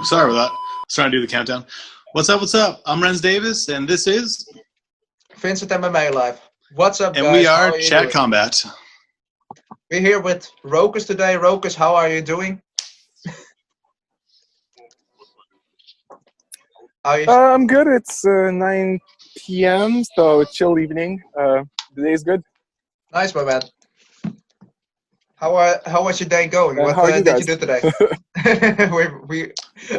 Sorry about that. I was trying to do the countdown. What's up? What's up? I'm Renz Davis, and this is Vincent MMA Live. What's up, guys? And we are ChatCOMBAT. We're here with Rokas today. Rokas, how are you doing? I'm good. It's 9 p.m., so chill evening. The day is good. Nice, my man. How was your day going? And What did you do today?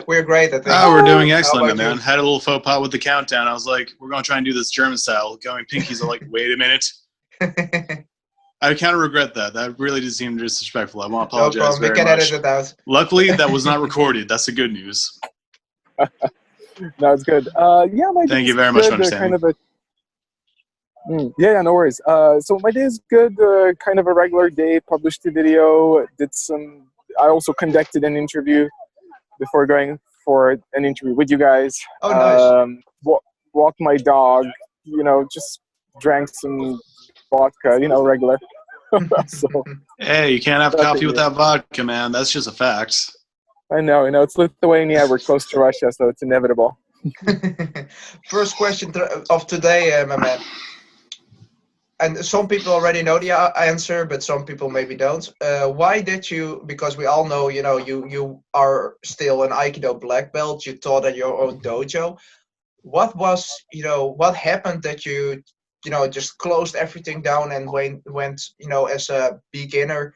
we're great, I think. Oh, we're doing excellent, man. Had a little faux pas with the countdown. I was like, we're going to try and do this German style. Going pinkies are like, wait a minute. I kind of regret that. That really did seem disrespectful. I want to apologize no problem. very We can much. edit it out. Luckily, that was not recorded. That's the good news. No, it's good. Yeah, my Thank you very much for understanding. Yeah, no worries. So my day is good. Kind of a regular day. Published a video. I also conducted an interview before going for an interview with you guys. Oh, nice. Walked my dog. Just drank some vodka. Regular. So, hey, you can't have coffee without vodka, man. That's just a fact. I know. It's Lithuania. We're close to Russia, so it's inevitable. First question of today, my man. And some people already know the answer, but some people maybe don't. Why did you? Because we all know, you are still an Aikido black belt. You taught at your own dojo. What was, what happened that you, just closed everything down and went, as a beginner,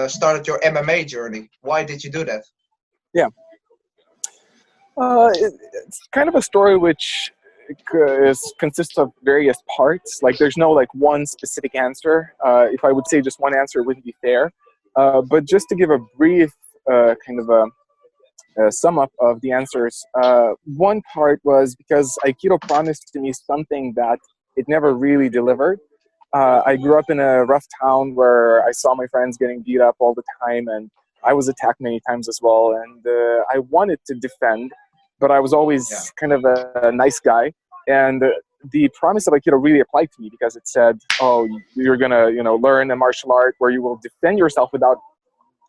started your MMA journey? Why did you do that? Yeah. It's kind of a story which consists of various parts. Like there's no one specific answer. If I would say just one answer, it wouldn't be fair. But just to give a brief kind of a sum up of the answers, one part was because Aikido promised to me something that it never really delivered. I grew up in a rough town where I saw my friends getting beat up all the time, and I was attacked many times as well. And I wanted to defend, but I was always kind of a nice guy. And the promise of Aikido really applied to me because it said, oh, you're going to, learn a martial art where you will defend yourself without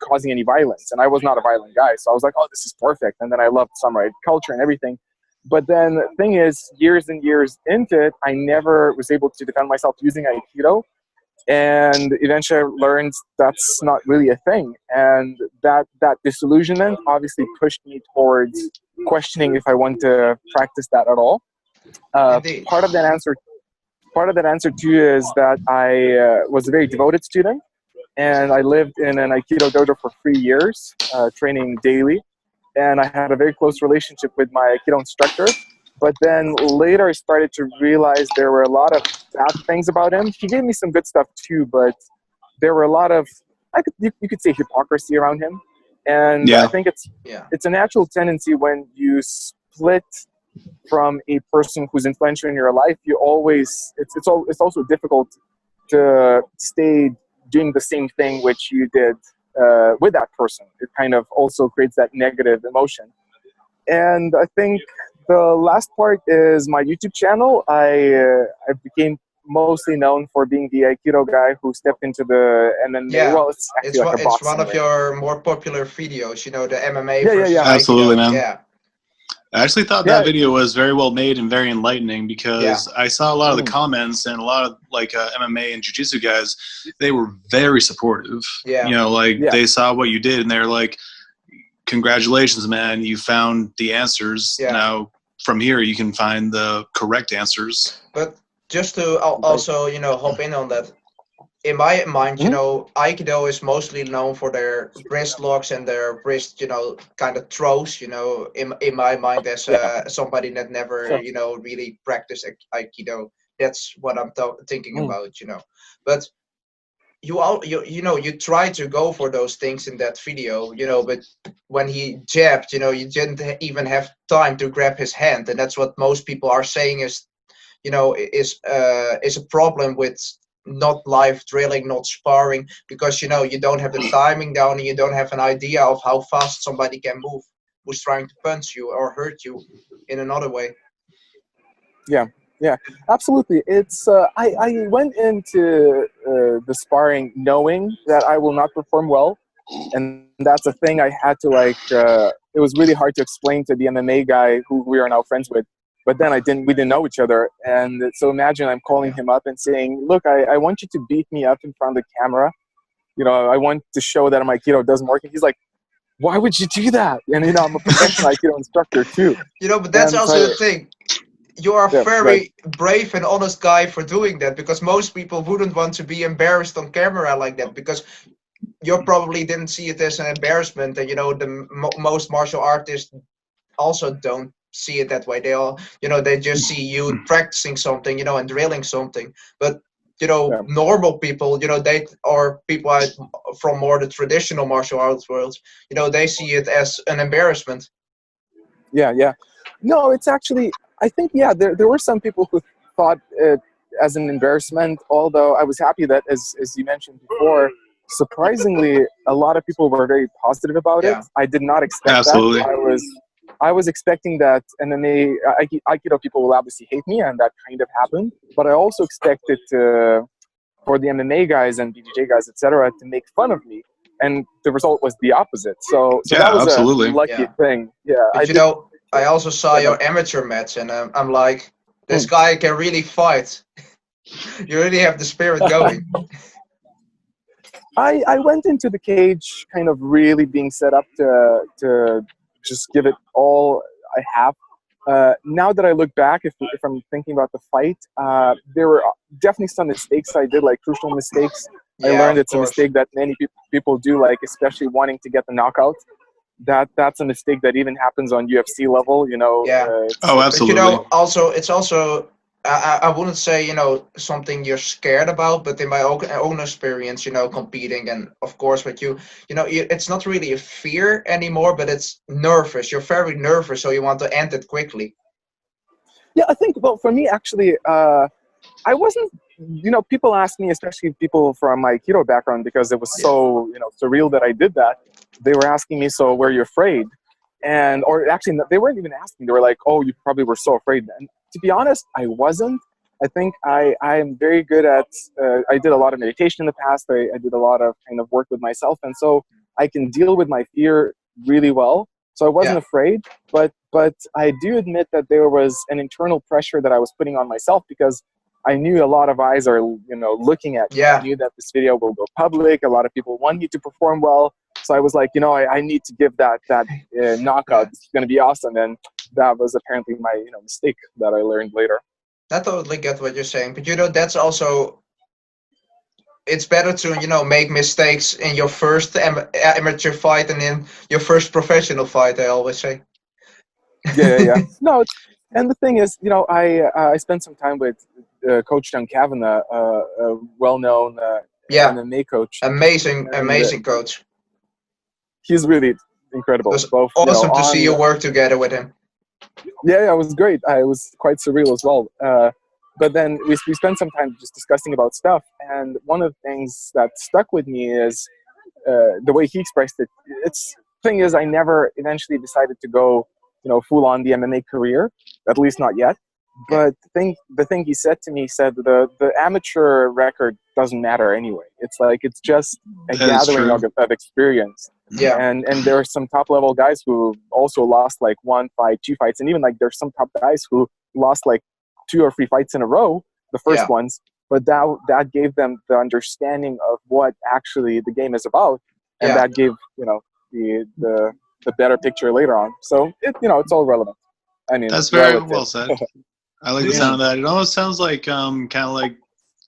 causing any violence. And I was not a violent guy. So I was like, oh, this is perfect. And then I loved samurai culture and everything. But then the thing is, years and years into it, I never was able to defend myself using Aikido. And eventually I learned that's not really a thing. And that disillusionment obviously pushed me towards questioning if I want to practice that at all. Part of that answer too is that I was a very devoted student, and I lived in an Aikido dojo for 3 years, training daily. And I had a very close relationship with my Aikido instructor. But then later I started to realize there were a lot of bad things about him. He gave me some good stuff too, but there were a lot of, you could say, hypocrisy around him. And I think it's a natural tendency when you split from a person who's influential in your life. You always, it's also difficult to stay doing the same thing which you did with that person. It kind of also creates that negative emotion. And I think the last part is my YouTube channel. I became mostly known for being the Aikido guy who stepped into the MMA. Yeah, well, it's actually it's one of your more popular videos, the MMA versus Aikido. Absolutely, man. Yeah. I actually thought that video was very well made and very enlightening because I saw a lot of the comments and a lot of MMA and JiuJitsu guys, they were very supportive. Yeah. They saw what you did and they're like, congratulations, man, you found the answers. Yeah. Now from here you can find the correct answers. But just to also, hop in on that, in my mind, Aikido is mostly known for their wrist locks and their wrist, kind of throws, in my mind as somebody that never, really practiced Aikido. That's what I'm thinking about, But you try to go for those things in that video, but when he jabbed, you didn't even have time to grab his hand. And that's what most people are saying is a problem with not live drilling, not sparring, because you don't have the timing down and you don't have an idea of how fast somebody can move who's trying to punch you or hurt you in another way. Yeah, absolutely. It's I went into the sparring knowing that I will not perform well, and that's a thing I had to it was really hard to explain to the MMA guy who we are now friends with. But then we didn't know each other. And so imagine I'm calling him up and saying, look, I want you to beat me up in front of the camera. You know, I want to show that my Aikido doesn't work. And he's like, why would you do that? And, you know, I'm a professional Aikido instructor too. You know, but that's And also so, the thing. You are a very brave and honest guy for doing that, because most people wouldn't want to be embarrassed on camera like that, because you probably didn't see it as an embarrassment. And, you know, the most martial artists also don't see it that way. They all, you know, they just see you practicing something, you know, and drilling something. But, you know, normal people, you know, they or people from more the traditional martial arts worlds, you know, they see it as an embarrassment. Yeah. No, it's actually, I think, there were some people who thought it as an embarrassment, although I was happy that, as you mentioned before, surprisingly, a lot of people were very positive about it. I did not expect that. I was expecting that MMA, Aikido people will obviously hate me, and that kind of happened. But I also expected for the MMA guys and BJJ guys, etc., to make fun of me. And the result was the opposite. So that was a lucky thing. Yeah. But you know, I also saw your amateur match, and I'm like, this guy can really fight. You really have the spirit going. I went into the cage kind of really being set up to just give it all I have. Now that I look back, if I'm thinking about the fight, there were definitely some mistakes I did, like crucial mistakes. I learned it's a mistake that many people do, like especially wanting to get the knockout. That's a mistake that even happens on UFC level, you know. Absolutely. But, you know, also it's also I wouldn't say, you know, something you're scared about, but in my own experience, you know, competing, and of course with you know, it's not really a fear anymore, but it's nervous. You're very nervous, so you want to end it quickly. Yeah, I think, well, for me, actually, I wasn't, you know, people ask me, especially people from my Aikido background, because it was so, you know, surreal that I did that. They were asking me, so were you afraid? Or actually, they weren't even asking. They were like, oh, you probably were so afraid. And to be honest, I wasn't. I think I am very good at, I did a lot of meditation in the past. I did a lot of kind of work with myself. And so I can deal with my fear really well. So I wasn't afraid, but I do admit that there was an internal pressure that I was putting on myself, because I knew a lot of eyes are, you know, looking at me. I knew that this video will go public. A lot of people want you to perform well. So I was like, you know, I need to give that knockout. It's going to be awesome. And that was apparently my, you know, mistake that I learned later. I totally get what you're saying, but you know, that's also, it's better to, you know, make mistakes in your first amateur fight and in your first professional fight, I always say. Yeah. No, and the thing is, you know, I spent some time with Coach John Kavanagh, a well-known MMA coach. Amazing coach. He's really incredible. It was awesome, you know, to see you work together with him. Yeah, it was great. It was quite surreal as well. But then we spent some time just discussing about stuff. And one of the things that stuck with me is the way he expressed it. Thing is, I never eventually decided to go, you know, full on the MMA career, at least not yet. But the thing he said to me, said the amateur record doesn't matter anyway. It's like, it's just a gathering of experience. Yeah. And there are some top level guys who also lost like 1 fight, 2 fights, and even like there's some top guys who lost like 2 or 3 fights in a row, the first ones. But that gave them the understanding of what actually the game is about, and that gave, you know, the better picture later on. So you know, it's all relevant. I mean, that's very well said. I like the sound of that. It almost sounds like kind of like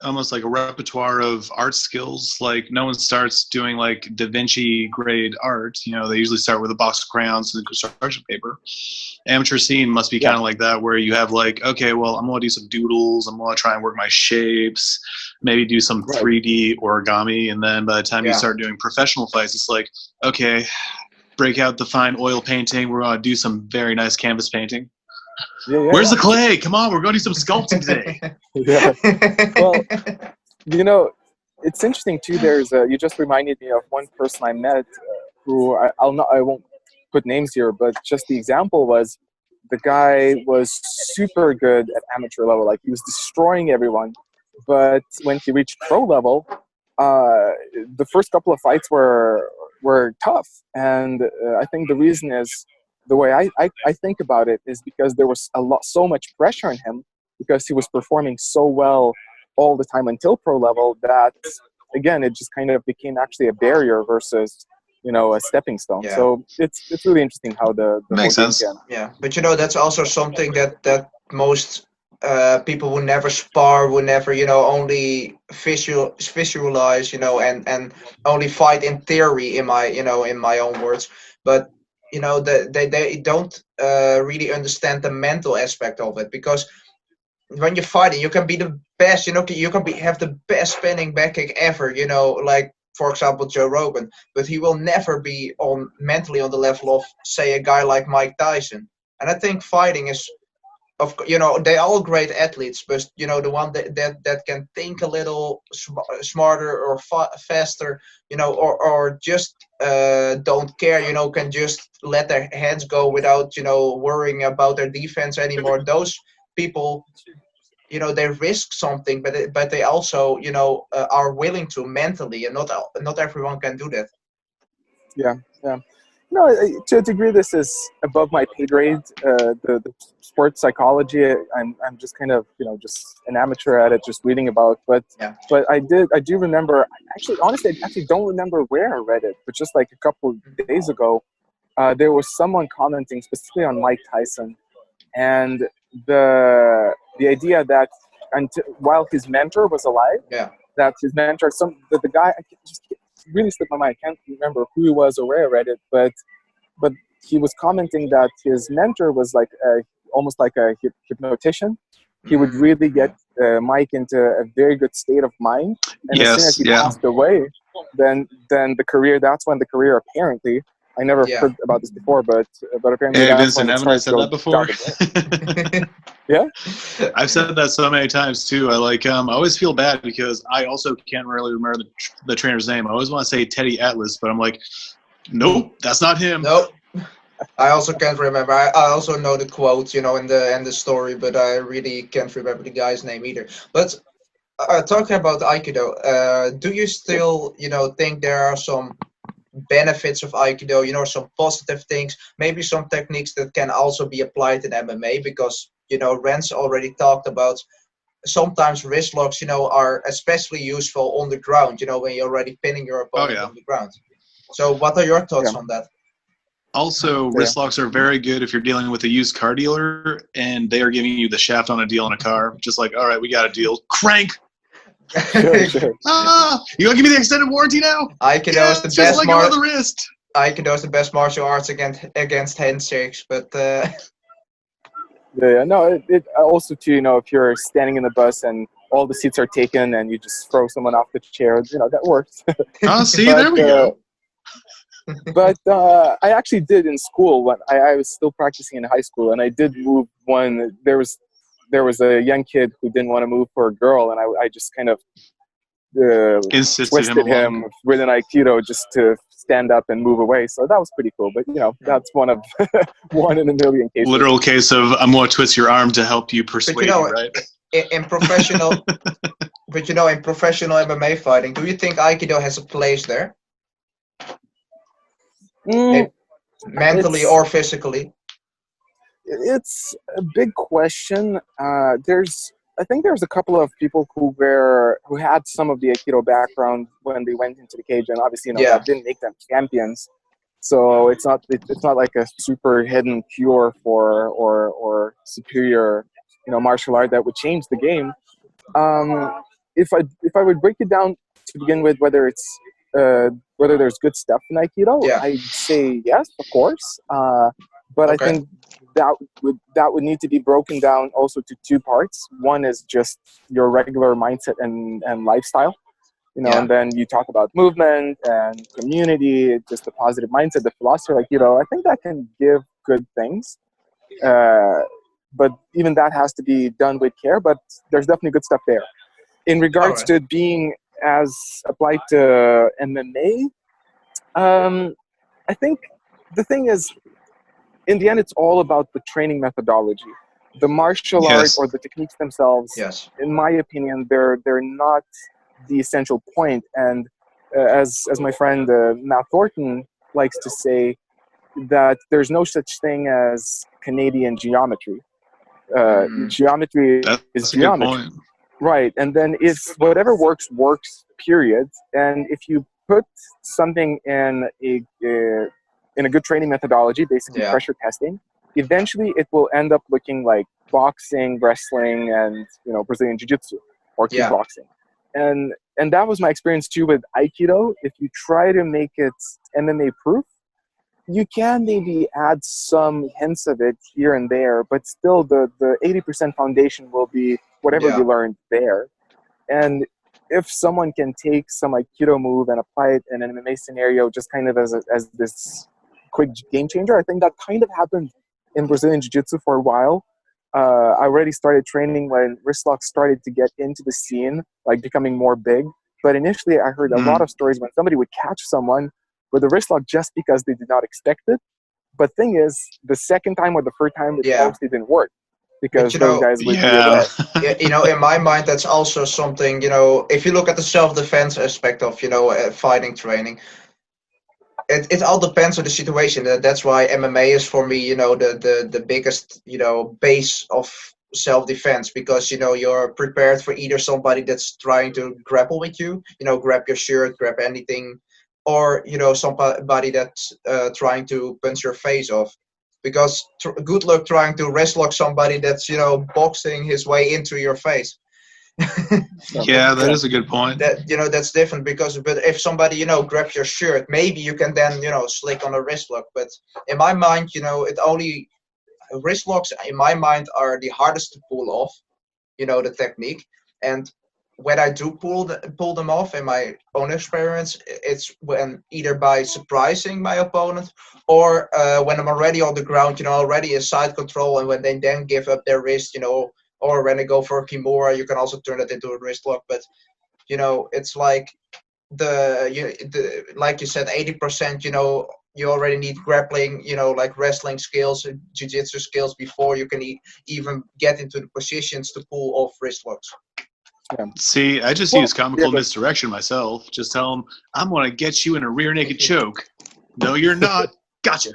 almost like a repertoire of art skills. Like no one starts doing like Da Vinci grade art. You know, they usually start with a box of crayons and construction paper. Amateur scene must be kind of like that, where you have like, okay, well, I'm going to do some doodles. I'm going to try and work my shapes, maybe do some 3D origami. And then by the time you start doing professional fights, it's like, okay, break out the fine oil painting. We're going to do some very nice canvas painting. Where's the clay? Come on, we're going to do some sculpting today. Well, you know, it's interesting too. You just reminded me of one person I met who I won't put names here, but just the example was the guy was super good at amateur level. Like he was destroying everyone, but when he reached pro level, the first couple of fights were tough, and I think the reason is the way I think about it is because there was so much pressure on him because he was performing so well all the time until pro level that, again, it just kind of became actually a barrier versus, a stepping stone. Yeah. So it's really interesting how the Makes whole game sense. can. Yeah, but that's also something that most people who never spar, will never only visualize, and only fight in theory, in my own words, but they don't really understand the mental aspect of it, because when you're fighting, you can be the best, you can have the best spinning back kick ever, like for example Joe Rogan, but he will never be on mentally on the level of, say, a guy like Mike Tyson. And I think fighting is, they are all great athletes, but the one that can think a little smarter or faster, or just don't care, can just let their hands go without worrying about their defense anymore. Those people, they risk something, but they also are willing to mentally, and not everyone can do that. Yeah. No, to a degree, this is above my pay grade. The sports psychology, I'm just kind of just an amateur at it, just reading about. But Yeah. I do remember. Actually, honestly, I actually don't remember where I read it, but just like a couple of days ago, there was someone commenting specifically on Mike Tyson, and the idea that while his mentor was alive, Yeah. that his mentor, the guy, just really slipped my mind. I can't remember who he was or where I read it, but he was commenting that his mentor was like almost like a hypnotician. He would really get Mike into a very good state of mind, and as soon as he passed away, then the career. That's when the career apparently. I never heard about this before, but apparently Hey, that's Vincent, when it haven't I started said to that go before? Yeah, I've said that so many times too. I always feel bad because I also can't really remember the trainer's name. I always want to say Teddy Atlas, but I'm like, nope, that's not him. Nope. I also can't remember. I also know the quote, in the story, but I really can't remember the guy's name either. But talking about Aikido, do you still, think there are some benefits of Aikido, some positive things, maybe some techniques that can also be applied in MMA? Because, Rens already talked about sometimes wrist locks, are especially useful on the ground, when you're already pinning your opponent on the ground. So what are your thoughts on that? Also, wrist locks are very good if you're dealing with a used car dealer and they are giving you the shaft on a deal in a car. Just like, all right, we got a deal. Crank! Sure. You gonna give me the extended warranty now? Aikido is the just best like on the wrist. Aikido is the best martial arts against handshakes, but no, it also too, if you're standing in the bus and all the seats are taken and you just throw someone off the chair, that works. Oh, see, there we go. But I actually did in school when I was still practicing in high school, and I did move one. There was a young kid who didn't want to move for a girl, and I just kind of twisted him with an Aikido just to stand up and move away. So that was pretty cool. But that's one in a million cases. Literal case of I'm going to twist your arm to help you persuade you, right? In professional, but in professional MMA fighting, do you think Aikido has a place there? Mentally or physically? It's a big question. I think there's a couple of people who had some of the Aikido background when they went into the cage, and obviously that didn't make them champions. So it's not like a super hidden cure for or superior martial art that would change the game. If I would break it down to begin with, whether there's good stuff in Aikido, I'd say yes, of course. But I think that would need to be broken down also to two parts. One is just your regular mindset and lifestyle, and then you talk about movement and community, just the positive mindset, the philosophy. I think that can give good things. But even that has to be done with care, but there's definitely good stuff there. In regards to it being as applied to MMA, I think the thing is, in the end, it's all about the training methodology. The martial art or the techniques themselves, in my opinion, they're not the essential point. And as my friend Matt Thornton likes to say, that there's no such thing as Canadian geometry. Geometry is That's a good geometry. point. Right, and then if whatever works, period. And if you put something in a good training methodology, basically pressure testing, eventually it will end up looking like boxing, wrestling, and Brazilian Jiu-Jitsu or kickboxing. And that was my experience too with Aikido. If you try to make it MMA proof, you can maybe add some hints of it here and there, but still the 80% foundation will be whatever we learned there. And if someone can take some Aikido move and apply it in an MMA scenario just kind of as this quick game changer, I think that kind of happened in Brazilian Jiu-Jitsu for a while. I already started training when wrist locks started to get into the scene, like becoming more big. But initially I heard a lot of stories when somebody would catch someone with a wrist lock just because they did not expect it. But thing is, the second time or the third time, it obviously didn't work because those guys would be aware. In my mind, that's also something, if you look at the self-defense aspect of, fighting training, it all depends on the situation. That's why MMA is for me, the biggest, base of self-defense, because you're prepared for either somebody that's trying to grapple with you, grab your shirt, grab anything, or somebody that's trying to punch your face off. Because good luck trying to wrist lock somebody that's boxing his way into your face. Yeah, that is a good point. That that's different, but if somebody grabs your shirt, maybe you can then slick on a wrist lock. But in my mind, wrist locks in my mind are the hardest to pull off. The technique. And when I do pull them off, in my own experience, it's when either by surprising my opponent or when I'm already on the ground, already in side control, and when they then give up their wrist, or when they go for a kimura, you can also turn it into a wrist lock. But it's like like you said, 80%, you already need grappling, like wrestling skills, jiu-jitsu skills before you can even get into the positions to pull off wrist locks. Yeah. See, I just use comical misdirection myself. Just tell them, I'm going to get you in a rear naked choke. No, you're not. Gotcha.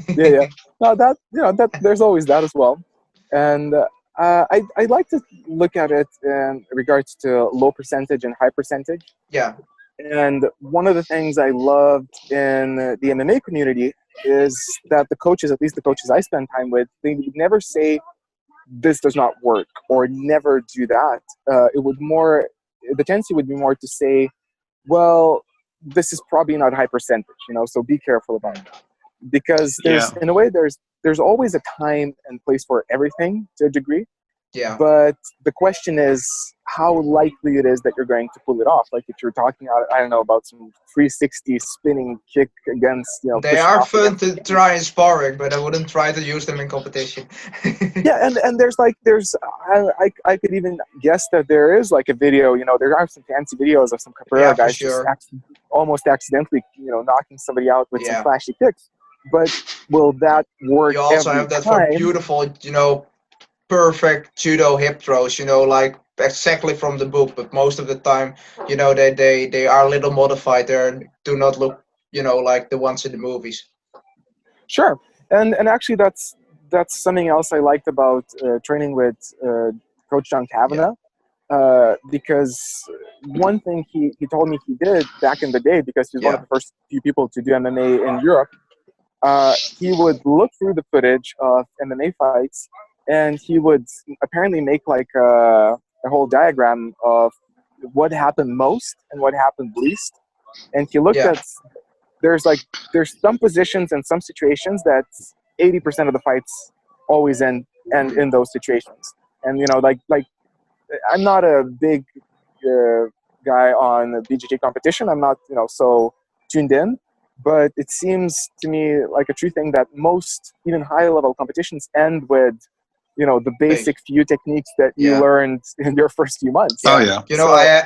Yeah. No, that there's always that as well. And I like to look at it in regards to low percentage and high percentage. Yeah. And one of the things I loved in the MMA community is that the coaches, at least the coaches I spend time with, they would never say, this does not work, or never do that. The tendency would be more to say, well, this is probably not high percentage, so be careful about that. Because in a way, there's always a time and place for everything to a degree. Yeah. But the question is how likely it is that you're going to pull it off. Like if you're talking, I don't know, about some 360 spinning kick against, They are fun to try in sparring, but I wouldn't try to use them in competition. Yeah, and there's I could even guess that there is like a video, there are some fancy videos of some capoeira guys just almost accidentally, knocking somebody out with some flashy kicks. But will that work? You also have that for beautiful, perfect judo hip throws, like exactly from the book, but most of the time, they are a little modified. They do not look, like the ones in the movies. Sure, and actually that's something else I liked about training with Coach John Kavanagh, because one thing he told me he did back in the day, because he was one of the first few people to do MMA in Europe. He would look through the footage of MMA fights, and he would apparently make like a whole diagram of what happened most and what happened least. And he looked at, there's some positions and some situations that 80% of the fights always end in those situations. And like I'm not a big guy on BJJ competition. I'm not so tuned in. But it seems to me like a true thing that most even high-level competitions end with, the basic few techniques that you learned in your first few months. Oh yeah.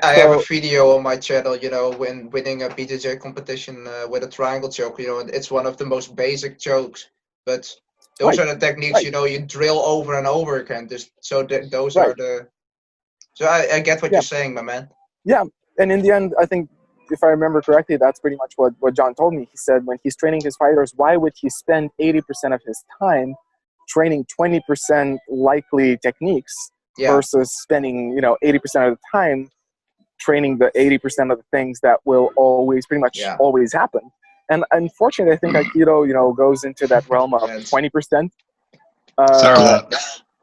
I have a video on my channel. When winning a BJJ competition with a triangle choke. It's one of the most basic chokes, but those are the techniques. You drill over and over again. Those are the. So I get what you're saying, my man. Yeah, and in the end, I think if I remember correctly, that's pretty much what John told me. He said when he's training his fighters, why would he spend 80% of his time training 20% likely techniques versus spending 80% of the time training the 80% of the things that will always pretty much always happen. And unfortunately, I think Aikido goes into that realm of 20%. Sorry for that.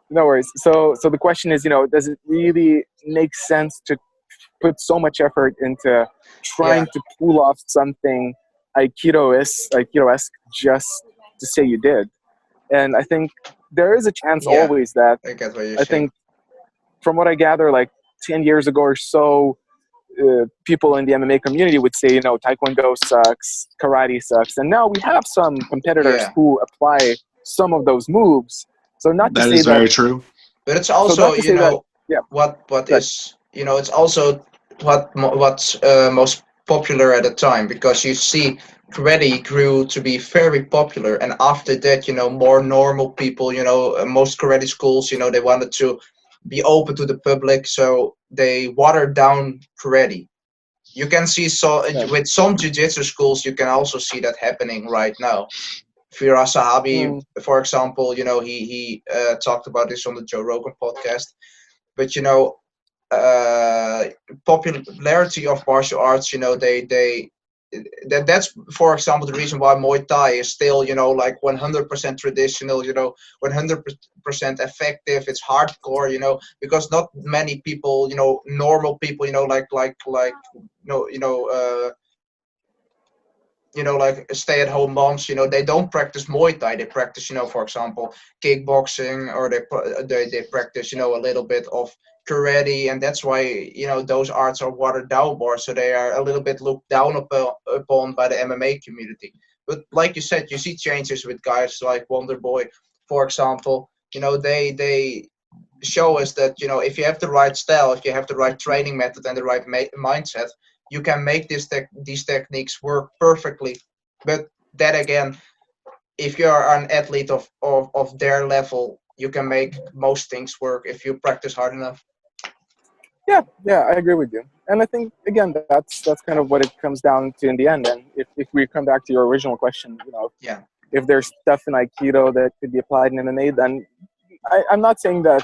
No worries. So the question is, does it really make sense to put so much effort into trying to pull off something Aikido-esque just to say you did? And I think there is a chance always that I think from what I gather, like 10 years ago or so, people in the MMA community would say, Taekwondo sucks, karate sucks. And now we have some competitors who apply some of those moves. So not to say that is very true. But it's also, what is, it's also what's most popular at the time, because you see karate grew to be very popular, and after that, more normal people, most karate schools, they wanted to be open to the public, so they watered down karate. You can see with some jiu-jitsu schools, you can also see that happening right now. Firas Zahabi, for example, he talked about this on the Joe Rogan podcast. But popularity of martial arts, that's, for example, the reason why Muay Thai is still, like 100% traditional, 100% effective. It's hardcore, because not many people, normal people, like stay-at-home moms, they don't practice Muay Thai. They practice, for example, kickboxing, or they practice, a little bit of karate, and that's why, those arts are watered down more, so they are a little bit looked down upon by the MMA community. But like you said, you see changes with guys like Wonder Boy, for example. They show us that, if you have the right style, if you have the right training method and the right mindset, you can make these techniques work perfectly. But then again, if you are an athlete of their level, you can make most things work if you practice hard enough. Yeah, I agree with you. And I think, again, that's kind of what it comes down to in the end. And if we come back to your original question, if there's stuff in Aikido that could be applied in MMA, then I'm not saying that,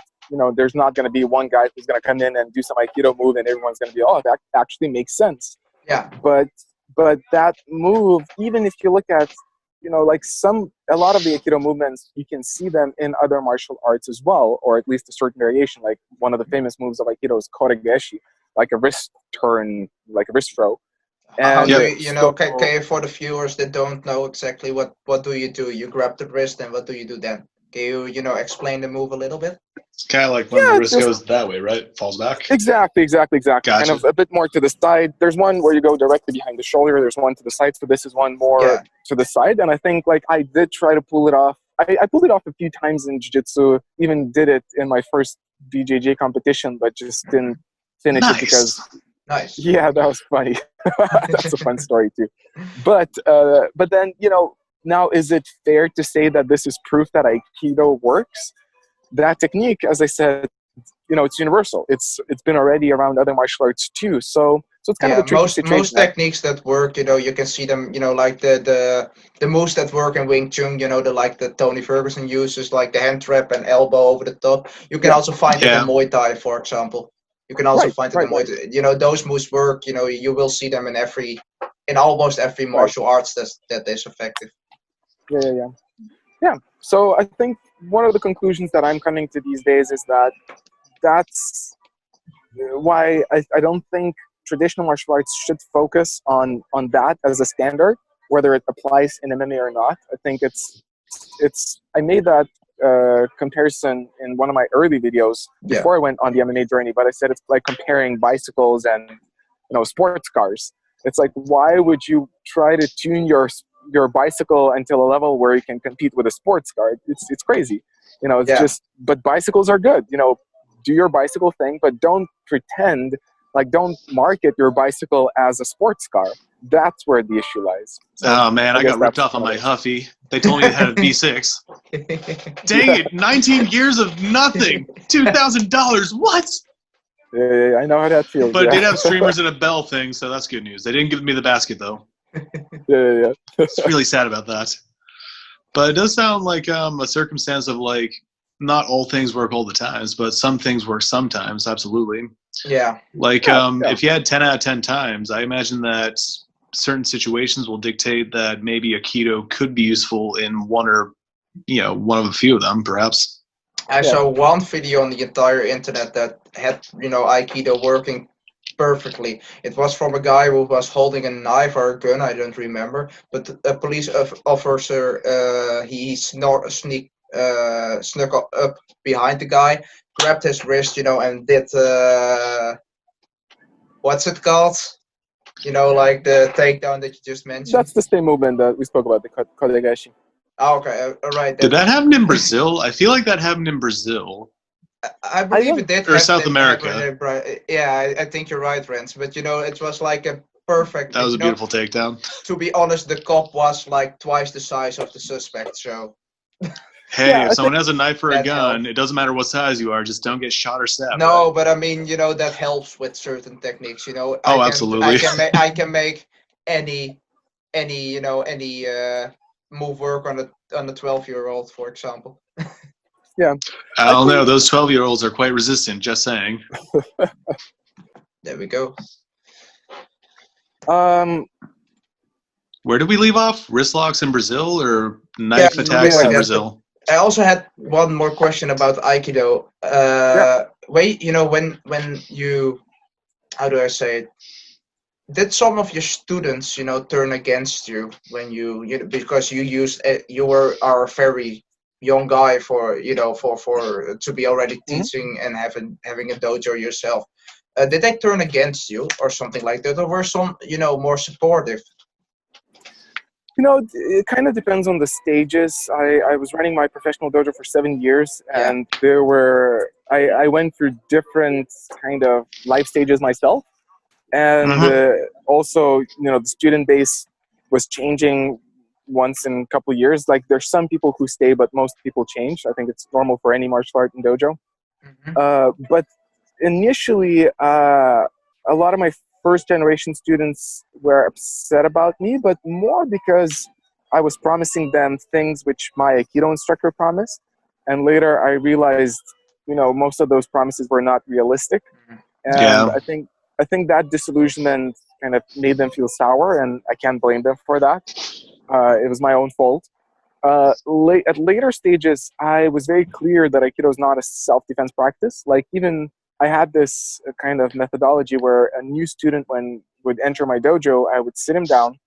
there's not going to be one guy who's going to come in and do some Aikido move and everyone's going to be, that actually makes sense. Yeah. But that move, even if you look at, a lot of the Aikido movements, you can see them in other martial arts as well, or at least a certain variation. Like one of the famous moves of Aikido is koregeshi, like a wrist turn, like a wrist throw. And for the viewers that don't know exactly what do you do? You grab the wrist, and what do you do then? Can you explain the move a little bit? It's kind of like when the wrist goes that way, right? Falls back. Exactly. Gotcha. Kind of a bit more to the side. There's one where you go directly behind the shoulder. There's one to the side. So this is one more to the side. And I think I did try to pull it off. I pulled it off a few times in jiu-jitsu. Even did it in my first BJJ competition, but just didn't finish it because. Nice. Yeah, that was funny. That's a fun story too. But then now, is it fair to say that this is proof that Aikido works? That technique, as I said, it's universal. It's been already around other martial arts too. So it's kind of a tricky situation. Most techniques that work, you can see them, like the moves that work in Wing Chun, the Tony Ferguson uses, like the hand trap and elbow over the top. You can also find it in Muay Thai, for example. You can also find it in Muay Thai. Those moves work. You will see them in almost every martial arts that is effective. Yeah. So I think one of the conclusions that I'm coming to these days is that that's why I don't think traditional martial arts should focus on that as a standard, whether it applies in MMA or not. I think I made that comparison in one of my early videos before I went on the MMA journey, but I said it's like comparing bicycles and sports cars. It's like, why would you try to tune your bicycle until a level where you can compete with a sports car? It's crazy. Just, but bicycles are good. Do your bicycle thing, but don't pretend, don't market your bicycle as a sports car. That's where the issue lies. So oh man, I got ripped off on my Huffy. They told me it had a V6. Dang it, 19 years of nothing. $2,000. What? Yeah, I know how that feels. But it yeah. did have streamers and a bell thing, so that's good news. They didn't give me the basket though. Yeah. It's really sad about that. But it does sound like a circumstance of like not all things work all the times, but some things work sometimes. Absolutely. Yeah. Like Yeah. if you had 10 out of 10 times, I imagine that certain situations will dictate that maybe Aikido could be useful in one of a few of them, perhaps. I saw one video on the entire internet that had, Aikido working perfectly. It was from a guy who was holding a knife or a gun, I don't remember. But a police officer, he snuck up behind the guy, grabbed his wrist, and did, what's it called? Like the takedown that you just mentioned. That's the same movement that we spoke about, the Kodegashi. Oh, okay, all right. Did that happen in Brazil? I feel like that happened in Brazil. I believe it did. Or South America. Yeah, I think you're right, Rens. But it was like a perfect. That was a beautiful takedown. To be honest, the cop was like twice the size of the suspect. So. Hey, if someone has a knife or a gun, it doesn't matter what size you are. Just don't get shot or stabbed. No, right? but I mean, that helps with certain techniques. Absolutely. I can make any move work on a 12-year-old, for example. Yeah. I don't know. Those 12-year-olds are quite resistant. Just saying. There we go. Where did we leave off? Wrist locks in Brazil or knife attacks in Brazil? I also had one more question about Aikido. When you, how do I say it? Did some of your students, turn against you when because you were a very young guy for to be already teaching and having a dojo yourself? Did they turn against you or something like that, or were some more supportive? It kind of depends on the stages. I was running my professional dojo for 7 years, and I went through different kind of life stages myself. And also, the student base was changing once in a couple of years. Like, there's some people who stay, but most people change. I think it's normal for any martial art in dojo. But initially, a lot of my first generation students were upset about me, but more because I was promising them things which my Aikido instructor promised. And later I realized, most of those promises were not realistic. And I think that disillusionment kind of made them feel sour, and I can't blame them for that. It was my own fault. At later stages, I was very clear that Aikido is not a self-defense practice. Like, even I had this kind of methodology where a new student, would enter my dojo, I would sit him down,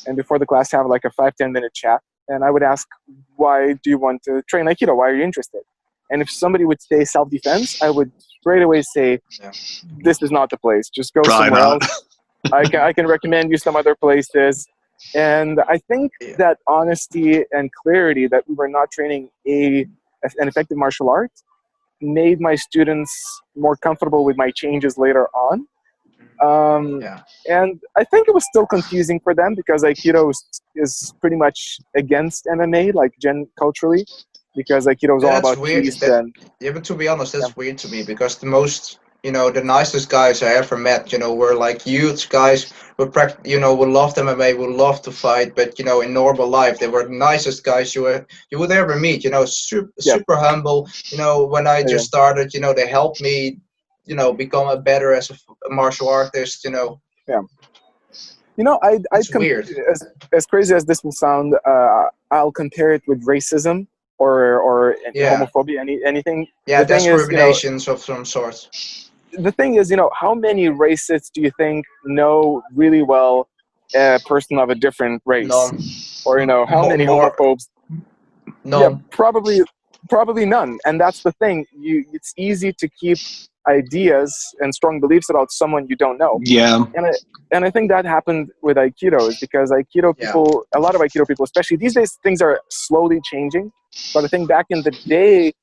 and before the class have like a 5-10 minute chat, and I would ask, why do you want to train Aikido? Why are you interested? And if somebody would say self-defense, I would straight away say, this is not the place. Just go somewhere else. I can recommend you some other places. And I think that honesty and clarity that we were not training an effective martial art made my students more comfortable with my changes later on. And I think it was still confusing for them because Aikido is pretty much against MMA, like culturally, because Aikido is all about peace. But to be honest, that's weird to me because the most, the nicest guys I ever met, were like huge guys who would love MMA, would love to fight, but in normal life they were the nicest guys you would ever meet. Super humble. When I just started, they helped me, become a better as a martial artist. It's weird. As crazy as this will sound, I'll compare it with racism or homophobia, anything. Yeah, discriminations of some sort. The thing is, how many racists do you think know really well a person of a different race? None. Or, how many homophobes? None. Yeah, probably none. And that's the thing. It's easy to keep ideas and strong beliefs about someone you don't know. Yeah. And I think that happened with Aikido, is because Aikido people, a lot of Aikido people, especially these days, things are slowly changing. But I think back in the day,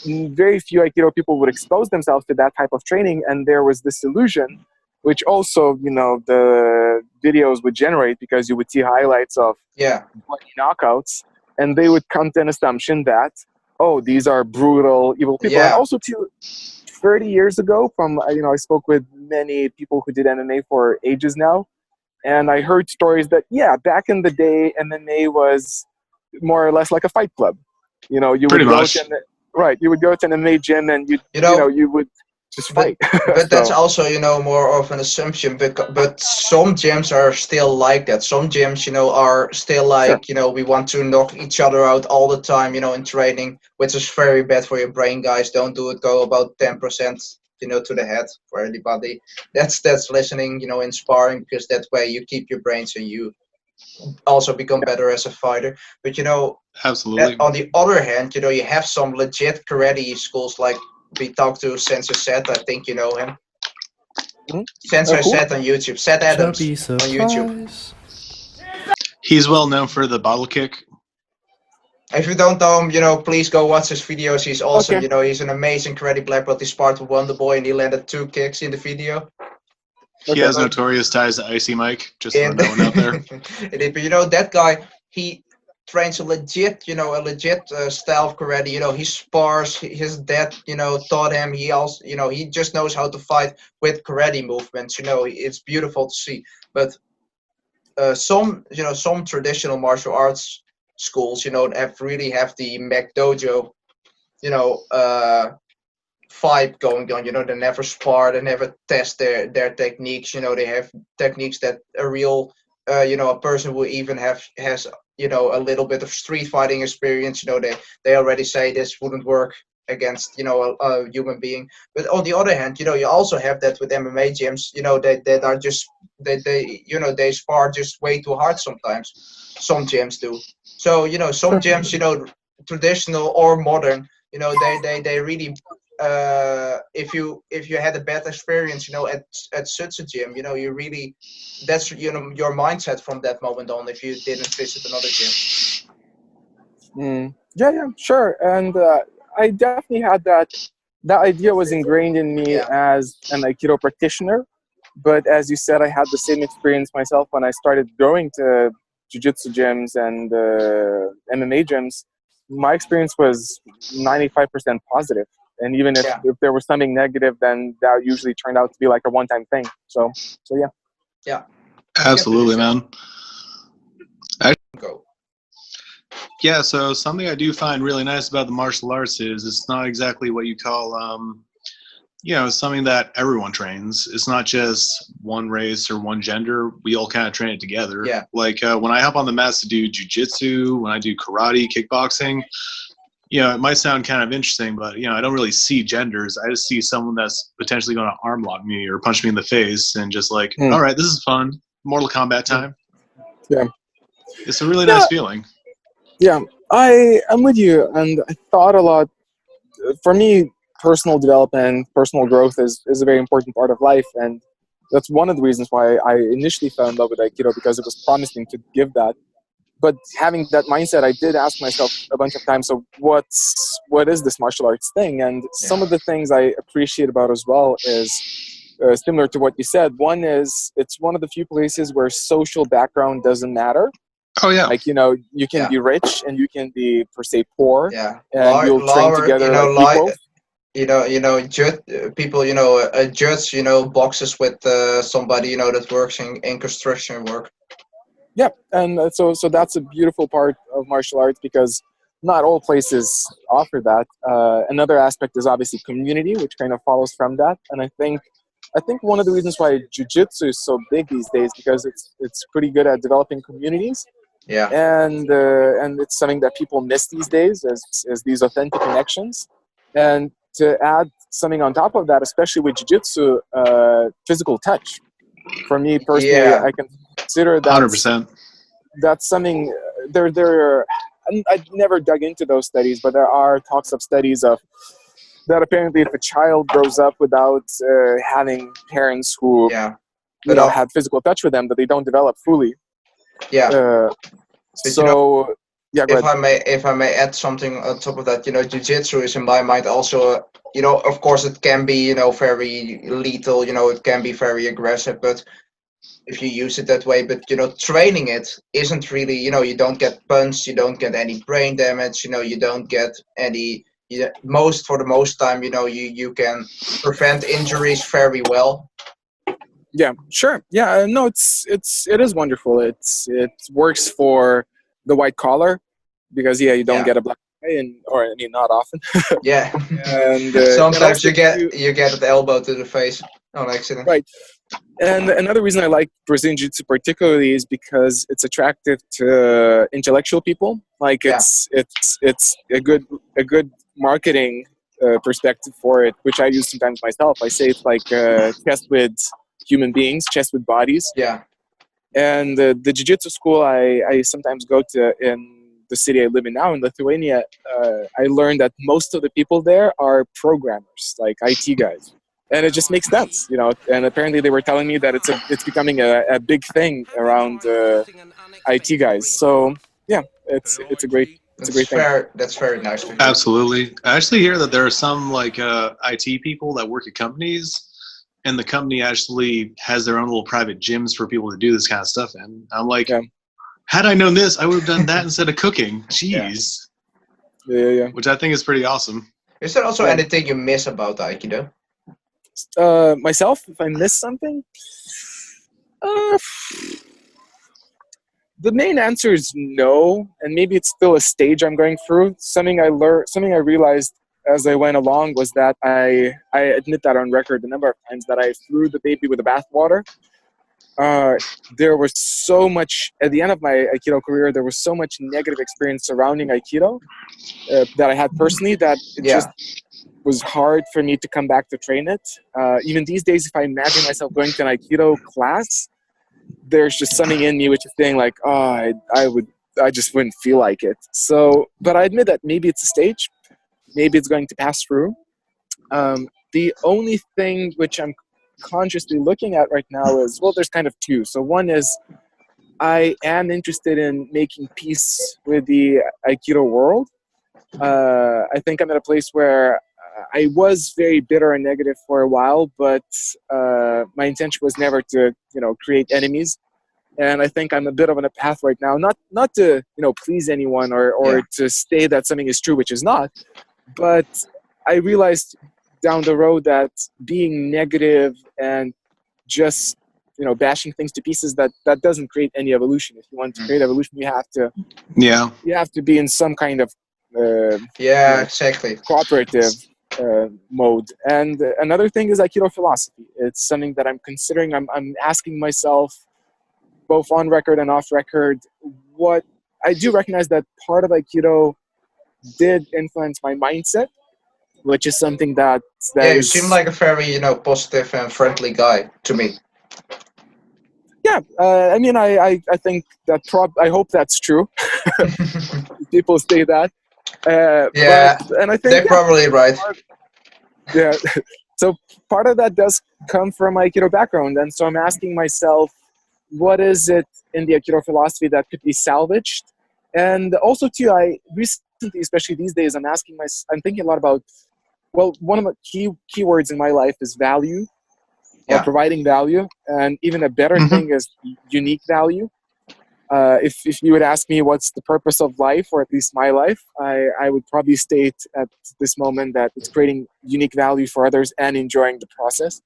very few Aikido people would expose themselves to that type of training, and there was this illusion, which also, the videos would generate because you would see highlights of bloody knockouts, and they would come to an assumption that, these are brutal, evil people. And also, 30 years ago. From I spoke with many people who did MMA for ages now, and I heard stories that back in the day, MMA was more or less like a fight club. You would Pretty go much. to you would go to an MMA gym and you would just fight. But that's also, more of an assumption. But some gyms are still like that. Some gyms, are still like, Sure. we want to knock each other out all the time, in training, which is very bad for your brain, guys. Don't do it. Go about 10%, to the head for anybody. That's listening, in sparring, because that way you keep your brain so you also become better as a fighter. But Absolutely. on the other hand, you have some legit karate schools like we talked to Sensei Seth. I think you know him. Sensei cool. Seth on YouTube. Seth Adams on YouTube. He's well known for the bottle kick. If you don't know him, please go watch his videos. He's awesome. Okay. He's an amazing karate black belt. He sparred with Wonder Boy and he landed 2 kicks in the video. He has notorious ties to Icy Mike, just for no one out there. But that guy, he trains a legit style of karate. He spars. His dad, taught him. He also, he just knows how to fight with karate movements. It's beautiful to see. But some traditional martial arts schools, really have the Mac Dojo, fight going on. They never spar, they never test their techniques. They have techniques that a real a person who even has a little bit of street fighting experience, they already say this wouldn't work against a human being. But on the other hand, you also have that with MMA gyms, that are just they spar just way too hard sometimes. Some gyms do. So some gyms, traditional or modern, they really if you had a bad experience, at such a gym, you really, that's your mindset from that moment on. If you didn't visit another gym. Yeah, sure. And I definitely had that. That idea was ingrained in me as an Aikido practitioner. But as you said, I had the same experience myself when I started going to JiuJitsu gyms and MMA gyms. My experience was 95% positive. And even if there was something negative, then that usually turned out to be like a one-time thing. So yeah. Yeah. Absolutely, man. Go. Yeah, so something I do find really nice about the martial arts is it's not exactly what you call, something that everyone trains. It's not just one race or one gender. We all kind of train it together. Yeah. Like when I hop on the mats to do jiu-jitsu, when I do karate, kickboxing, it might sound kind of interesting, but, I don't really see genders. I just see someone that's potentially going to arm lock me or punch me in the face and just like, all right, this is fun. Mortal Kombat time. Yeah. It's a really nice feeling. Yeah, I'm with you. And I thought a lot. For me, personal development, personal growth is a very important part of life. And that's one of the reasons why I initially fell in love with Aikido, because it was promising to give that. But having that mindset, I did ask myself a bunch of times, so what is this martial arts thing? And some of the things I appreciate about it as well is similar to what you said. One is it's one of the few places where social background doesn't matter. Oh, yeah. Like, you can be rich and you can be, per se, poor. Yeah. And you'll train together like equals. People, a judge, boxes with somebody, that works in construction work. Yeah, and so that's a beautiful part of martial arts, because not all places offer that. Another aspect is obviously community, which kind of follows from that. And I think one of the reasons why jiu-jitsu is so big these days, because it's pretty good at developing communities. Yeah. And it's something that people miss these days, is these authentic connections. And to add something on top of that, especially with jiu-jitsu, physical touch. For me personally, I can consider that 100%. That's something. I've never dug into those studies, but there are talks of studies of that apparently if a child grows up without having parents who had physical touch with them, that they don't develop fully. Yeah. So if I may add something on top of that, jiu-jitsu is in my mind also, of course it can be, very lethal, it can be very aggressive, but if you use it that way, but training it isn't really, you don't get punched, you don't get any brain damage, you don't get any, for the most time, you can prevent injuries very well. Yeah, sure. Yeah, no, it is wonderful. It works for the white collar because you don't get a black eye, or I mean, not often. Yeah. And sometimes and you get an elbow to the face on accident. Right. And another reason I like Brazilian Jiu-Jitsu particularly is because it's attractive to intellectual people. Like it's a good marketing perspective for it, which I use sometimes myself. I say it's like chess with human beings, chess with bodies. Yeah. And the Jiu-Jitsu school I sometimes go to in the city I live in now, in Lithuania, I learned that most of the people there are programmers, like IT guys. And it just makes sense, and apparently they were telling me that it's becoming a big thing around IT guys. So yeah, it's a great thing. That's very nice to hear. Absolutely. I actually hear that there are some like IT people that work at companies, and the company actually has their own little private gyms for people to do this kind of stuff in. I'm like, had I known this, I would have done that instead of cooking. Jeez. Yeah. Which I think is pretty awesome. Is there also anything you miss about Aikido? Myself, if I miss something, the main answer is no, and maybe it's still a stage I'm going through. Something I realized as I went along was that I admit that on record a number of times that I threw the baby with the bathwater. There was so much at the end of my Aikido career. There was so much negative experience surrounding Aikido that I had personally that it just was hard for me to come back to train it. Even these days, if I imagine myself going to an Aikido class, there's just something in me which is saying like, I just wouldn't feel like it. So, but I admit that maybe it's a stage, maybe it's going to pass through. The only thing which I'm consciously looking at right now is, well, there's kind of two. So one is I am interested in making peace with the Aikido world. I think I'm at a place where I was very bitter and negative for a while, but my intention was never to, create enemies. And I think I'm a bit of on a path right now, not to, please anyone or to say that something is true, which is not. But I realized down the road that being negative and just, bashing things to pieces, that doesn't create any evolution. If you want to create evolution, you have to be in some kind of exactly cooperative mode. And another thing is Aikido philosophy. It's something that I'm considering. I'm asking myself, both on record and off record, what I do recognize that part of Aikido did influence my mindset, which is something that you seem like a very positive and friendly guy to me. Yeah, I mean, I think that I hope that's true. People say that. And I think they're probably right. Yeah, so part of that does come from my Aikido background, and so I'm asking myself, what is it in the Aikido philosophy that could be salvaged? And also, too, I recently, especially these days, I'm thinking a lot about, well, one of the key words in my life is value, or providing value, and even a better thing is unique value. If you would ask me what's the purpose of life, or at least my life, I would probably state at this moment that it's creating unique value for others and enjoying the process.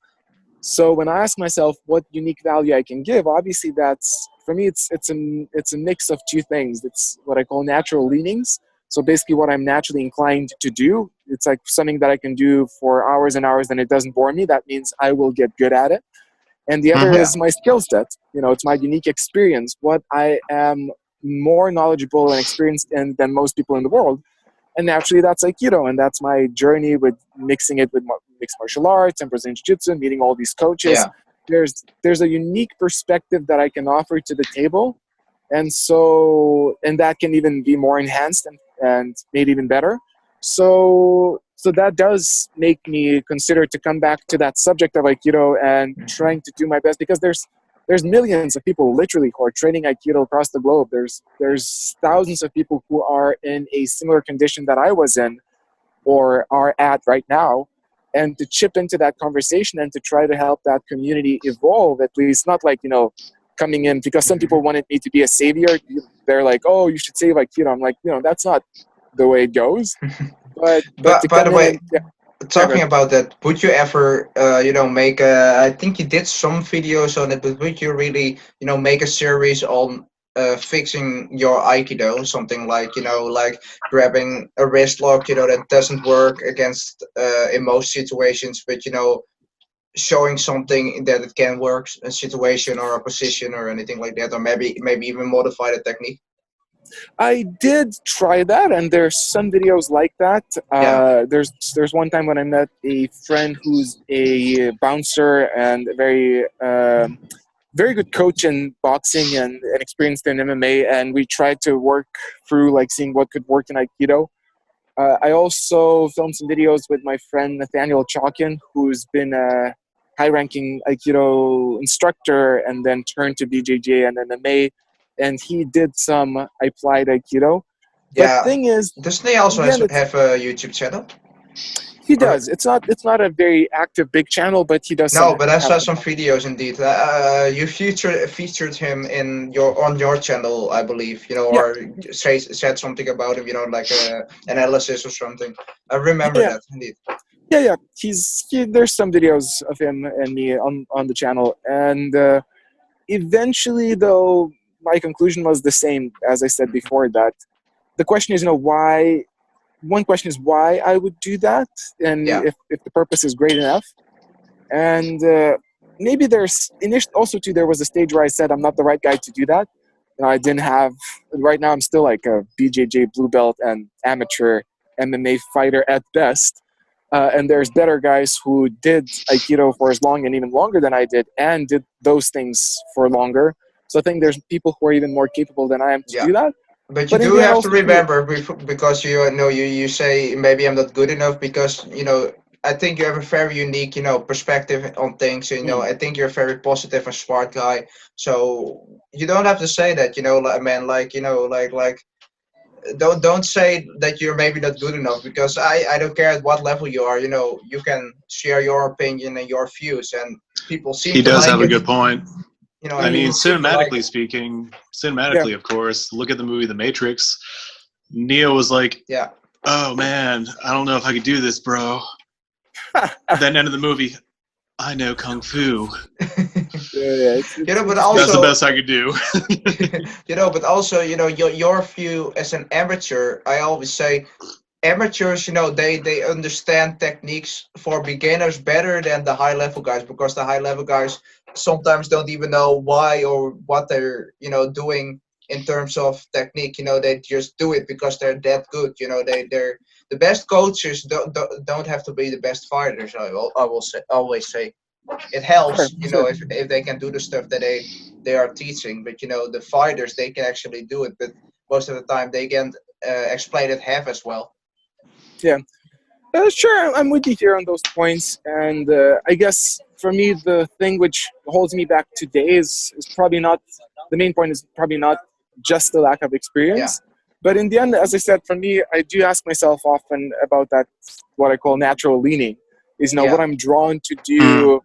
So when I ask myself what unique value I can give, obviously that's, for me, it's a mix of two things. It's what I call natural leanings. So basically what I'm naturally inclined to do. It's like something that I can do for hours and hours and it doesn't bore me. That means I will get good at it. And the other is my skill set. It's my unique experience, what I am more knowledgeable and experienced in than most people in the world. And naturally, that's Aikido, and that's my journey with mixing it with mixed martial arts and Brazilian Jiu-Jitsu, meeting all these coaches. There's a unique perspective that I can offer to the table, and that can even be more enhanced and made even better. So that does make me consider to come back to that subject of Aikido and trying to do my best, because there's millions of people literally who are training Aikido across the globe. There's thousands of people who are in a similar condition that I was in or are at right now. And to chip into that conversation and to try to help that community evolve, at least not like, coming in, because some people wanted me to be a savior. They're like, oh, you should save Aikido. I'm like, that's not the way it goes. But to But by the come in way, and yeah, talking good. about that, would you ever, make a? I think you did some videos on it, but would you really, make a series on fixing your Aikido? Something like, like grabbing a wrist lock, that doesn't work against in most situations, but showing something that it can work, a situation or a position or anything like that, or maybe even modify the technique. I did try that, and there's some videos like that. Yeah, There's one time when I met a friend who's a bouncer and a very good coach in boxing and experienced in MMA, and we tried to work through like seeing what could work in Aikido. I also filmed some videos with my friend Nathaniel Chalkin, who's been a high-ranking Aikido instructor and then turned to BJJ and MMA, and he did some applied Aikido. But yeah. thing is, Doesn't he in also the end, have a YouTube channel? he Or does. It's not a very active big channel, but he does no, some but I have saw some. some videos indeed. You featured him in your channel, I believe. Yeah, Or said something about him. Like a analysis or something. I remember yeah, that indeed. yeah. There's some videos of him and me on the channel, and eventually, though, my conclusion was the same as I said Mhm. before, that the question is, why. One question is why I would do that, and Yeah, if the purpose is great enough. And maybe also too, there was a stage where I said I'm not the right guy to do that. I didn't have. Right now, I'm still like a BJJ blue belt and amateur MMA fighter at best. And there's better guys who did Aikido for as long and even longer than I did, and did those things for longer. So I think there's people who are even more capable than I am to yeah. do that. But you But in do the end, have to also too, remember because you say maybe I'm not good enough because I think you have a very unique perspective on things. I think you're a very positive and smart guy. So you don't have to say that. Like man, like don't say that you're maybe not good enough because I don't care at what level you are. You can share your opinion and your views, and people seem He to does like have a it. good point. And I mean, people seem to like cinematically it. speaking, yeah, cinematically, of course, look at the movie The Matrix. Neo was like, Yeah. oh man, I don't know if I could do this, bro. Then end of the movie, I know Kung Fu. yeah, it's But That's the interesting. also best I could do. but also, your view as an amateur, I always say amateurs, they understand techniques for beginners better than the high level guys because the high level guys sometimes don't even know why or what they're, doing in terms of technique. They just do it because they're that good. They're the best coaches don't have to be the best fighters. I will say always say it Sure, helps, sure. if they can do the stuff that they are teaching. But the fighters they can actually do it, but most of the time they can explain it half as well. Yeah. Sure, I'm with you here on those points. And I guess for me, the thing which holds me back today is probably not the main point, is probably not just the lack of Yeah, experience. But in the end, as I said, for me, I do ask myself often about that, what I call natural leaning, is what yeah, I'm drawn to Mm. do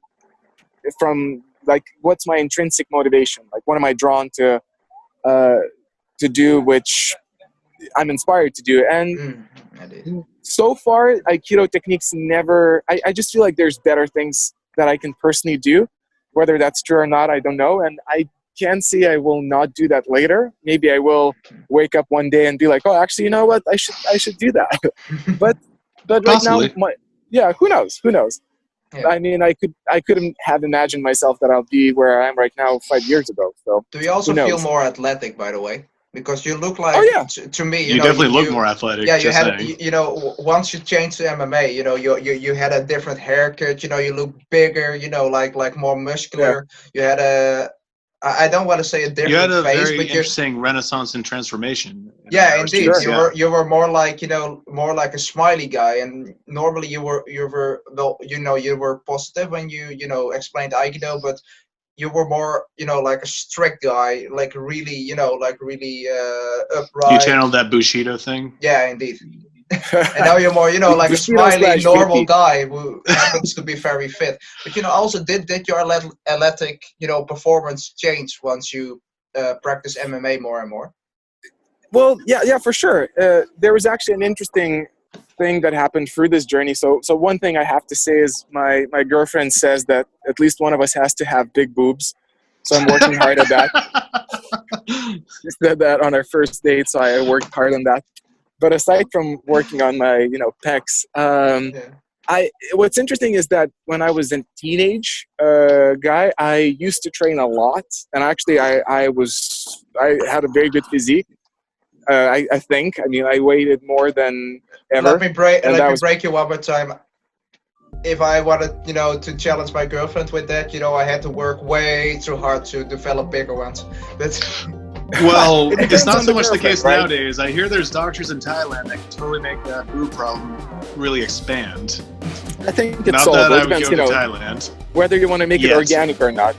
from, like, what's my intrinsic motivation? Like, what am I drawn uh, to do, which I'm inspired to do? And mm, I did. so far, Aikido techniques never. I just feel like there's better things that I can personally do. Whether that's true or not, I don't know. And I can see I will not do that later. Maybe I will wake up one day and be like, oh, actually, you know what? I should do that. but but right now, Possibly. yeah, who knows? Who knows? Yeah. I mean, I couldn't have imagined myself that I'll be where I am right now 5 years ago. So Do you who also feel knows? more athletic, by the way? Because you look Oh like yeah, to me, You definitely look more athletic, yeah, you just had, saying. once you changed to MMA, you had a different haircut. You look bigger. Like more yeah, muscular. You had a, I don't want to say a You had different a face, very but you're, interesting renaissance and transformation in a yeah, matter of indeed. speaks, sure. yeah. You were more like, more like a smiley guy, and normally you were well, you were positive when you explained Aikido, but you were more, like a strict guy, like really, like really You upright. channeled that Bushido thing. Yeah, indeed. And now you're more, like a Bushido smiley, slash normal VP. guy who happens to be very fit. But also did your athletic, performance change once you practice MMA more and more? Well, yeah, for sure. There was actually an interesting thing that happened through this journey. So one thing I have to say is my girlfriend says that at least one of us has to have big boobs. So I'm working hard at that. She said that on our first date, so I worked hard on that. But aside from working on my, pecs, what's interesting is that when I was a teenage guy, I used to train a lot, and actually I had a very good physique. I think. I mean, I weighed more than ever. Let me break you one more time. If I wanted, to challenge my girlfriend with that, I had to work way too hard to develop bigger ones. But well, it's not so much the case right? nowadays. I hear there's doctors in Thailand that can totally make that boob problem really expand. I think it's not solvable. that I It would depends, go to Thailand. whether you want to make it Yes. organic or not.